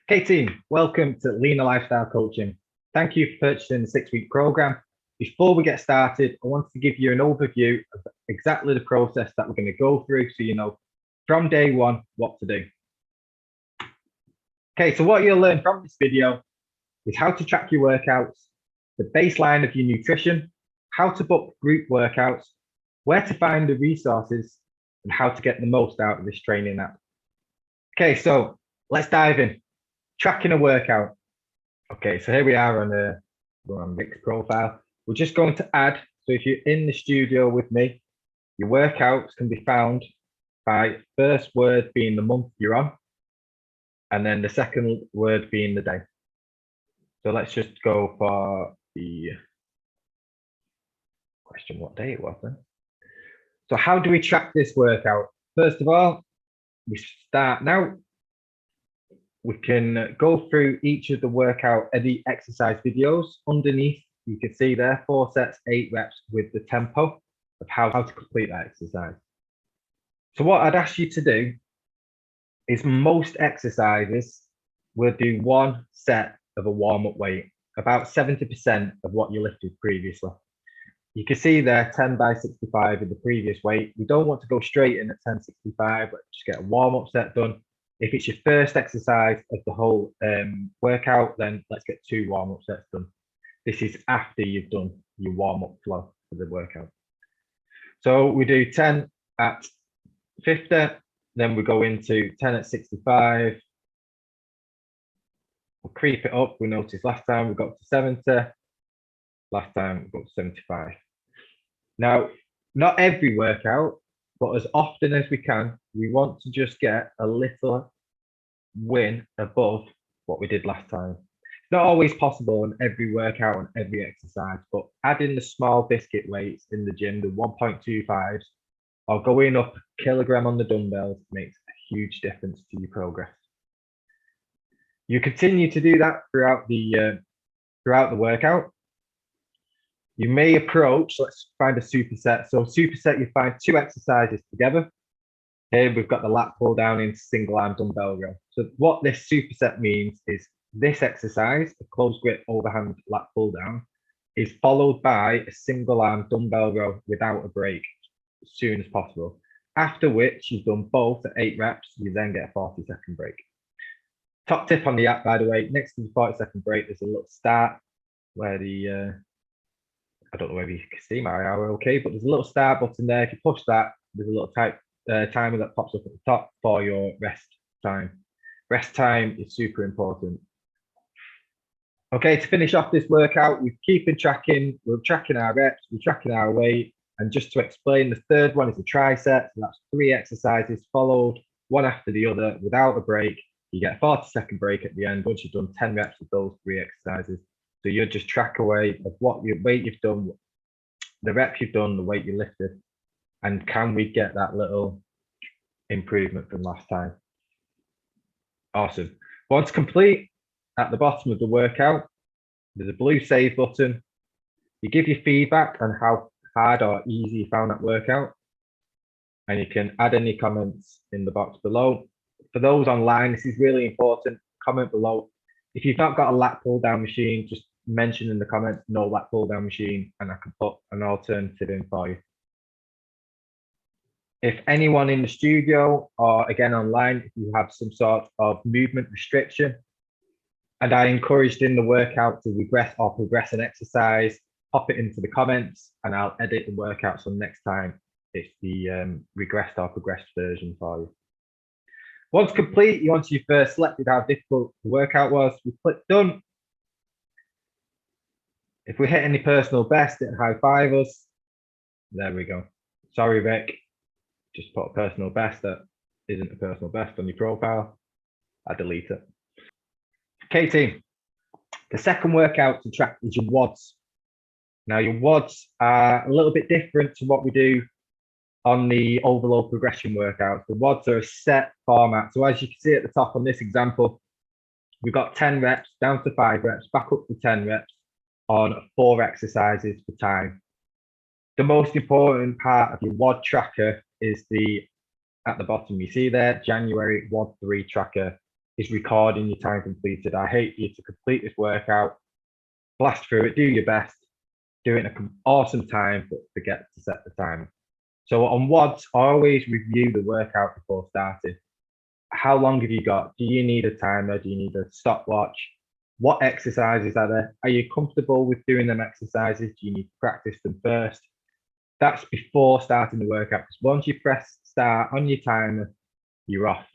Okay, team, welcome to Leaner Lifestyle Coaching. Thank you for purchasing the 6-week program. Before we get started, I want to give you an overview of exactly the process that we're going to go through so you know from day one what to do. Okay, so what you'll learn from this video is how to track your workouts, the baseline of your nutrition, how to book group workouts, where to find the resources, and how to get the most out of this training app. Okay, so let's dive in. Tracking a workout. Okay, so here we are on Rick's profile. We're just going to add, so if you're in the studio with me, your workouts can be found by first word being the month you're on, and then the second word being the day. So let's just go for the question what day it was then. So how do we track this workout? First of all, we start now. We can go through each of the workout, the exercise videos. Underneath, you can see there 4 sets, 8 reps with the tempo of how to complete that exercise. So what I'd ask you to do is most exercises will do 1 set of a warm-up weight, about 70% of what you lifted previously. You can see there 10 by 65 in the previous weight. We don't want to go straight in at 1065, but just get a warm-up set done. If it's your first exercise of the whole workout, then let's get 2 warm-up sets done. This is after you've done your warm-up flow for the workout. So we do 10 at 50, then we go into 10 at 65. We'll creep it up. We noticed last time we got to 70. Last time we got to 75. Now, not every workout, but as often as we can, we want to just get a little win above what we did last time. It's not always possible in every workout and every exercise, but adding the small biscuit weights in the gym, the 1.25s, or going up a kilogram on the dumbbells makes a huge difference to your progress. You continue to do that throughout the workout. You may approach, let's find a superset. So superset, you find 2 exercises together. Here we've got the lat pull down into single arm dumbbell row. So what this superset means is this exercise, the closed grip overhand lat pull down, is followed by a single arm dumbbell row without a break as soon as possible. After which you've done both at 8 reps, you then get a 40-second break. Top tip on the app, by the way, next to the 40-second break, there's a little start where the I don't know whether you can see my hour okay, but there's a little start button there. If you push that, there's a little timer that pops up at the top for your rest time. Rest time is super important. Okay, to finish off this workout, we're tracking our reps, we're tracking our weight, and just to explain, the third one is the tricep. So that's 3 exercises followed, one after the other, without a break. You get a 40-second break at the end once you've done 10 reps of those 3 exercises. So you'll just track away of what your weight you've done, the reps you've done, the weight you lifted, and can we get that little improvement from last time? Awesome. Once complete, at the bottom of the workout, there's a blue save button. You give your feedback on how hard or easy you found that workout, and you can add any comments in the box below. For those online, this is really important. Comment below. If you've not got a lat pull down machine, just mention in the comments no lat pull down machine, and I can put an alternative in for you. If anyone in the studio or again online, if you have some sort of movement restriction, and I encouraged in the workout to regress or progress an exercise, pop it into the comments and I'll edit the workout so next time it's the regressed or progressed version for you. Once complete, once you've selected how difficult the workout was, we click done. If we hit any personal best, it high five us. There we go. Sorry, Rick. Just put a personal best that isn't a personal best on your profile. I delete it. Okay, team. The second workout to track is your WODs. Now, your WODs are a little bit different to what we do on the overload progression workouts. The WODs are a set format. So as you can see at the top on this example, we've got 10 reps down to 5 reps, back up to 10 reps on 4 exercises for time. The most important part of your WOD tracker is at the bottom, you see there, January WOD 3 tracker. is recording your time completed. I hate you to complete this workout, blast through it, do your best, do it in an awesome time, but forget to set the time. So on WODs, always review the workout before starting. How long have you got? Do you need a timer? Do you need a stopwatch? What exercises are there? Are you comfortable with doing them exercises? Do you need to practice them first? That's before starting the workout, because once you press start on your timer, you're off.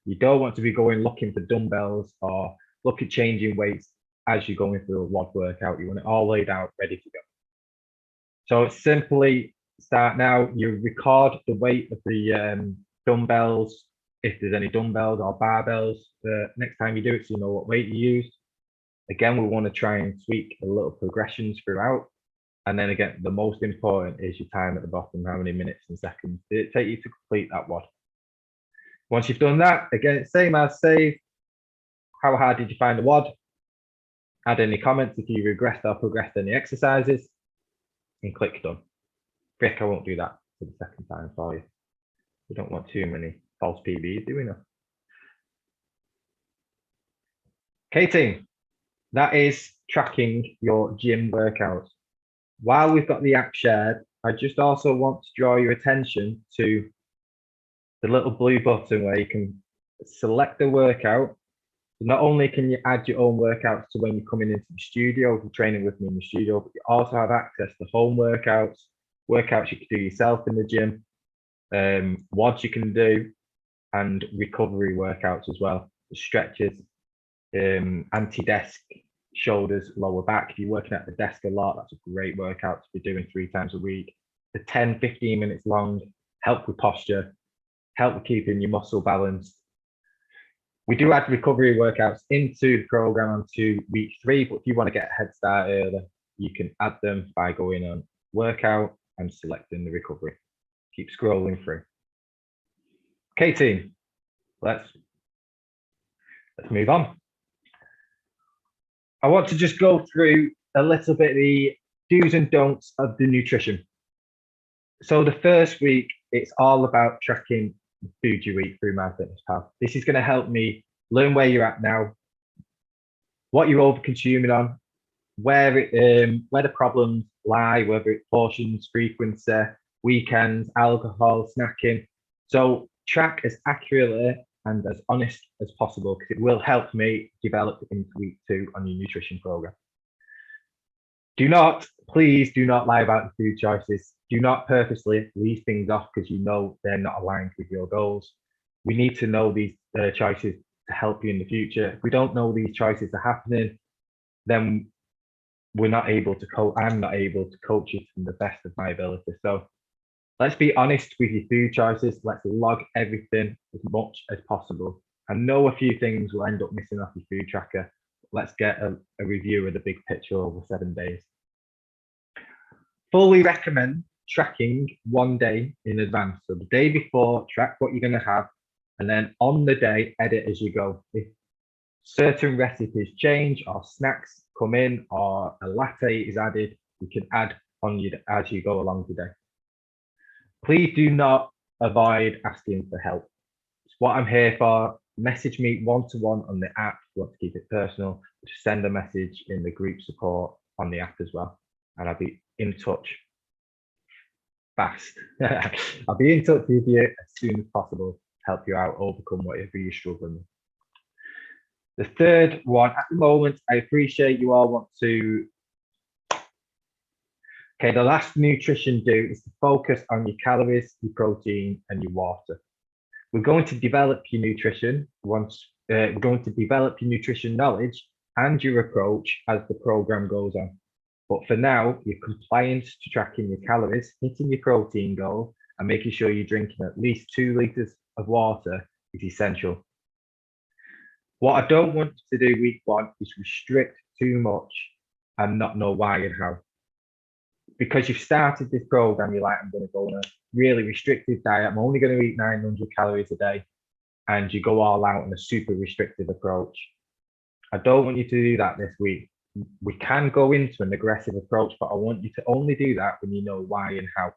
You don't want to be going looking for dumbbells or look at changing weights as you're going through a WOD workout. You want it all laid out, ready to go. So it's simply start now. You record the weight of the dumbbells, if there's any dumbbells or barbells, next time you do it, so you know what weight you used. Again, we want to try and tweak the little progressions throughout. And then again, the most important is your time at the bottom, how many minutes and seconds did it take you to complete that WOD. Once you've done that, again, same as save. How hard did you find the WOD? Add any comments if you regressed or progressed any exercises, and click done. Frick, I won't do that for the second time for you. We don't want too many false PBs, do we now? Okay, team, that is tracking your gym workouts. While we've got the app shared, I just also want to draw your attention to the little blue button where you can select the workout. Not only can you add your own workouts to when you're coming into the studio, if you're training with me in the studio, but you also have access to home workouts, workouts you can do yourself in the gym, WODs you can do, and recovery workouts as well. The stretches, anti-desk, shoulders, lower back. If you're working at the desk a lot, that's a great workout to be doing 3 times a week. The 10, 15 minutes long, help with posture, help with keeping your muscle balanced. We do add recovery workouts into the program onto week 3, but if you want to get a head start earlier, you can add them by going on workout and selecting the recovery. Keep scrolling through. Okay, team, let's move on. I want to just go through a little bit the do's and don'ts of the nutrition. So the first week, it's all about tracking the food you eat through MyFitnessPal. This is going to help me learn where you're at now, what you're over consuming on, where the problems lie, whether it's portions, frequency, weekends, alcohol, snacking. So track as accurately and as honest as possible, because it will help me develop into week 2 on your nutrition program. Please do not lie about the food choices. Do not purposely leave things off because you know they're not aligned with your goals. We need to know these choices to help you in the future. If we don't know these choices are happening, then we're not able to I'm not able to coach you to the best of my ability. So let's be honest with your food choices. Let's log everything as much as possible. I know a few things will end up missing off your food tracker. Let's get a review of the big picture over 7 days. Fully recommend tracking 1 day in advance. So the day before, track what you're going to have, and then on the day, edit as you go. If certain recipes change or snacks come in or a latte is added, you can add on as you go along the day. Please do not avoid asking for help. It's what I'm here for. Message me one-to-one on the app if you want to keep it personal. Just send a message in the group support on the app as well, and I'll be in touch fast. I'll be in touch with you as soon as possible to help you out, overcome whatever you're struggling with. The third one, at the moment, I appreciate you all want to. Okay, the last nutrition do is to focus on your calories, your protein, and your water. We're going to develop your nutrition we're going to develop your nutrition knowledge and your approach as the program goes on. But for now, your compliance to tracking your calories, hitting your protein goal, and making sure you're drinking at least 2 liters of water is essential. What I don't want to do week 1 is restrict too much and not know why and how. Because you've started this program, you're like, I'm going to go on a really restrictive diet. I'm only going to eat 900 calories a day. And you go all out on a super restrictive approach. I don't want you to do that this week. We can go into an aggressive approach, but I want you to only do that when you know why and how.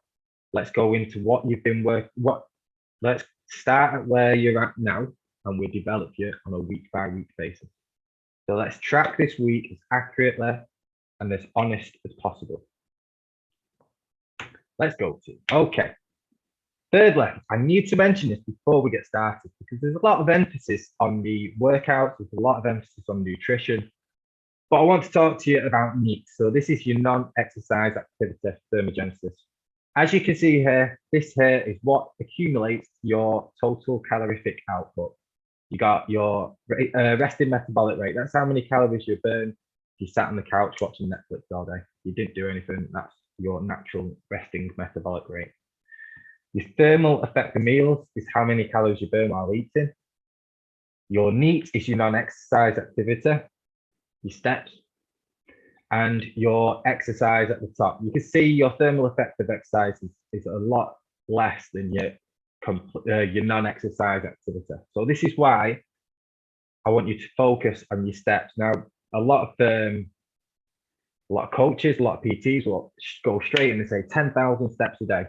Let's go into what you've been let's start at where you're at now and we develop you on a week-by-week basis. So let's track this week as accurately and as honest as possible. Let's go to, okay. Thirdly, I need to mention this before we get started because there's a lot of emphasis on the workouts, there's a lot of emphasis on nutrition, but I want to talk to you about NEAT. So this is your non-exercise activity thermogenesis. As you can see here, this here is what accumulates your total calorific output. You got your resting metabolic rate. That's how many calories you burn if you sat on the couch watching Netflix all day. You didn't do anything. That's your natural resting metabolic rate. Your thermal effect of meals is how many calories you burn while eating. Your NEAT is your non-exercise activity, your steps, and your exercise at the top. You can see your thermal effect of exercise is a lot less than your non-exercise activity. So this is why I want you to focus on your steps. Now, a lot of coaches, a lot of PTs will go straight and they say 10,000 steps a day.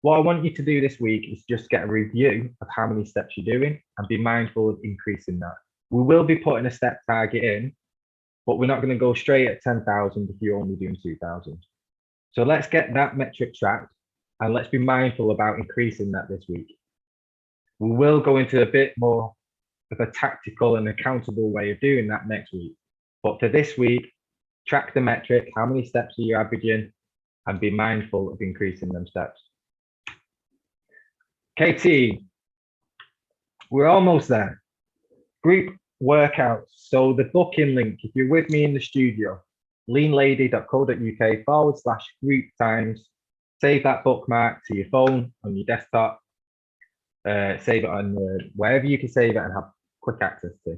What I want you to do this week is just get a review of how many steps you're doing and be mindful of increasing that. We will be putting a step target in, but we're not going to go straight at 10,000 if you're only doing 2,000. So let's get that metric tracked and let's be mindful about increasing that this week. We will go into a bit more of a tactical and accountable way of doing that next week. But for this week, track the metric, how many steps are you averaging, and be mindful of increasing them steps. Okay, team, we're almost there. Group workouts. So the booking link, if you're with me in the studio, leanlady.co.uk/group times. Save that bookmark to your phone, on your desktop. Save it on wherever you can save it and have quick access to.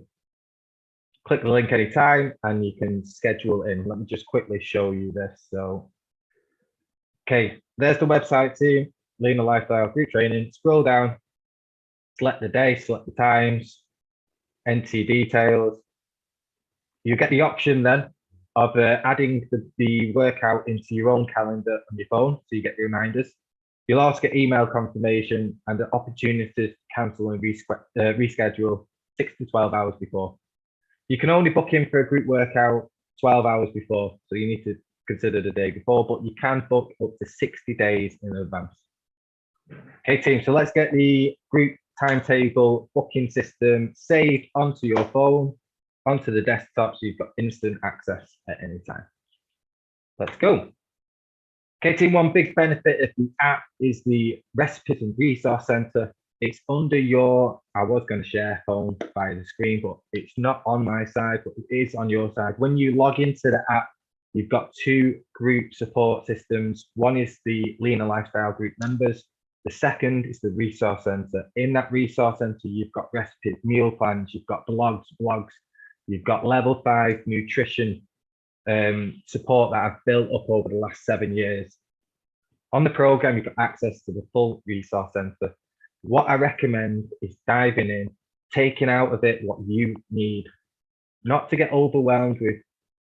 Click the link anytime and you can schedule in. Let me just quickly show you this. So, okay, there's the website team, Leaner Lifestyle Group Training. Scroll down, select the day, select the times, enter your details. You get the option then of adding the workout into your own calendar on your phone, so you get the reminders. You'll also get email confirmation and the opportunity to cancel and reschedule 6 to 12 hours before. You can only book in for a group workout 12 hours before, so you need to consider the day before, but you can book up to 60 days in advance. Okay, team, so let's get the group timetable booking system saved onto your phone, onto the desktop, so you've got instant access at any time. Let's go. Okay, team, one big benefit of the app is the Recipient and Resource Center. It's under your, I was going to share phone by the screen, but it's not on my side, but it is on your side. When you log into the app, you've got two group support systems. One is the Leaner Lifestyle group members. The second is the Resource Center. In that Resource Center, you've got recipes, meal plans, you've got blogs, you've got level 5 nutrition support that I've built up over the last 7 years. On the program, you've got access to the full Resource Center. What I recommend is diving in, taking out of it what you need, not to get overwhelmed with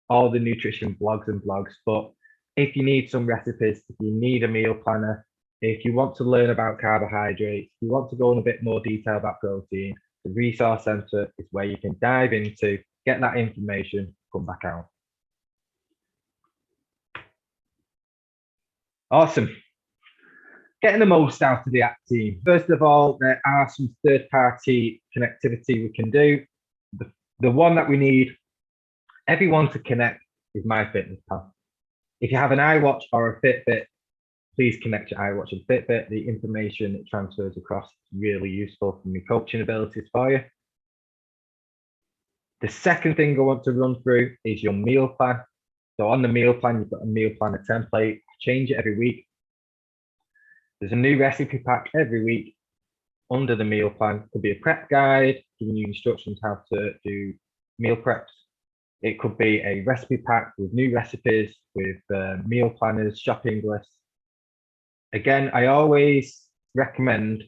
all the nutrition blogs, but if you need some recipes, if you need a meal planner, if you want to learn about carbohydrates, if you want to go in a bit more detail about protein, the Resource Center is where you can dive into, get that information, come back out. Awesome. Getting the most out of the app, team. First of all, there are some third-party connectivity we can do. The one that we need everyone to connect is MyFitnessPal. If you have an iWatch or a Fitbit, please connect your iWatch and Fitbit. The information it transfers across is really useful for my coaching abilities for you. The second thing I want to run through is your meal plan. So on the meal plan, you've got a meal planner template. I change it every week. There's a new recipe pack every week under the meal plan. It could be a prep guide, giving you instructions how to do meal preps. It could be a recipe pack with new recipes, with meal planners, shopping lists. Again, I always recommend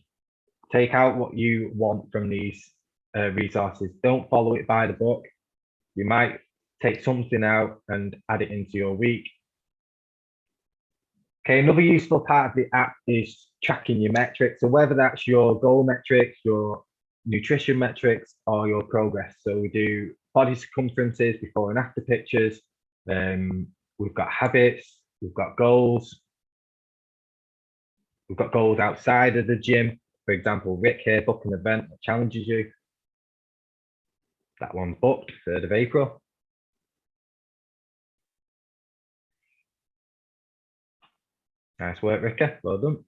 take out what you want from these resources. Don't follow it by the book. You might take something out and add it into your week. Okay, another useful part of the app is tracking your metrics. So whether that's your goal metrics, your nutrition metrics or your progress. So we do body circumferences, before and after pictures. We've got habits, we've got goals. We've got goals outside of the gym. For example, Rick here, book an event that challenges you. That one's booked, 3rd of April. Nice work, Ricky, well done.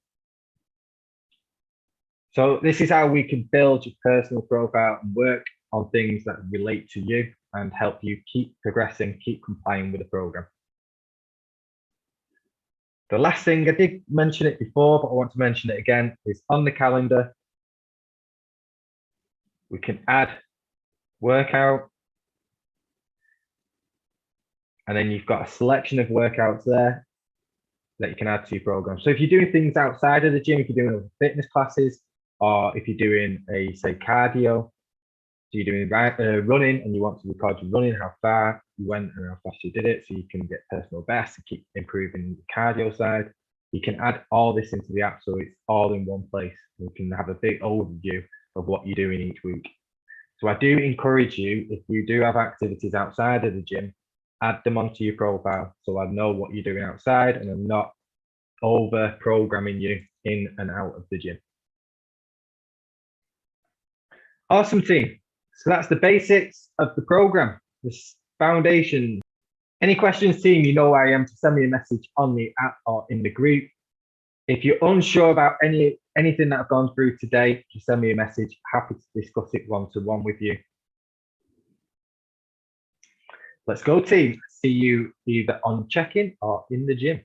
So this is how we can build your personal profile and work on things that relate to you and help you keep progressing, keep complying with the program. The last thing, I did mention it before, but I want to mention it again, is on the calendar, we can add workout. And then you've got a selection of workouts there that you can add to your program. So if you're doing things outside of the gym, if you're doing fitness classes, or if you're doing say cardio, so you're doing running and you want to record your running, how far you went and how fast you did it, so you can get personal best and keep improving the cardio side. You can add all this into the app so it's all in one place. You can have a big overview of what you're doing each week. So I do encourage you, if you do have activities outside of the gym, add them onto your profile so I know what you're doing outside and I'm not over programming you in and out of the gym. Awesome, team. So that's the basics of the program, this foundation. Any questions, team, you know where I am, to send me a message on the app or in the group. If you're unsure about anything that I've gone through today, just send me a message. Happy to discuss it one-to-one with you. Let's go, team. See you either on check-in or in the gym.